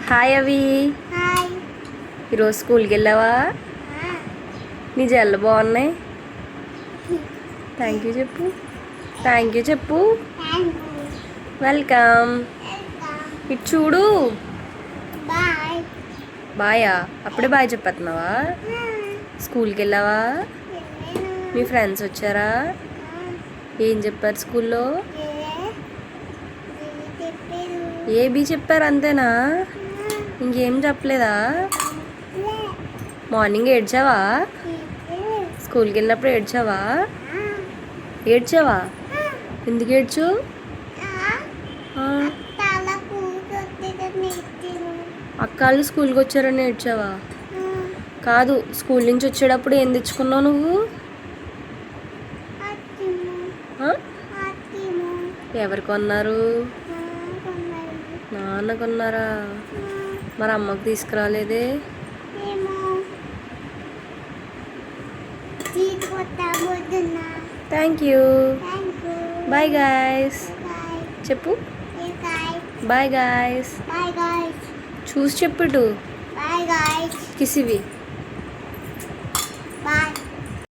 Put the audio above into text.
Hi అవి. Hi. ఈరోజు స్కూల్కి వెళ్ళావా? నీ జల్లు బాగున్నాయి. థ్యాంక్ యూ చెప్పు. థ్యాంక్ యూ చెప్పు. వెల్కమ్. ఇటు చూడు. బాయ్. బాయా? అప్పుడే బాయ్ చెప్పేస్తున్నావా? స్కూల్కి వెళ్ళావా? మీ ఫ్రెండ్స్ వచ్చారా? ఏం చెప్పారు స్కూల్లో? ఏబీ చెప్పారు అంతేనా? ఇంకేం చెప్పలేదా? మార్నింగ్ ఏడ్చావా? స్కూల్కి వెళ్ళినప్పుడు ఏడ్చావా? ఏడ్చావా? ఎందుకు ఏడ్చు? అక్క వాళ్ళు స్కూల్కి వచ్చారని ఏడ్చావా? కాదు, స్కూల్ నుంచి వచ్చేటప్పుడు ఏం తెచ్చుకున్నావు నువ్వు? ఎవరు కొన్నారు? నాన్న కొన్నారా? మరి అమ్మకు తీసుకురాలేదే? Thank you. బాయ్ గాయస్ చెప్పు. బాయ్ గాయస్ చూసి చెప్పు. కిసివి.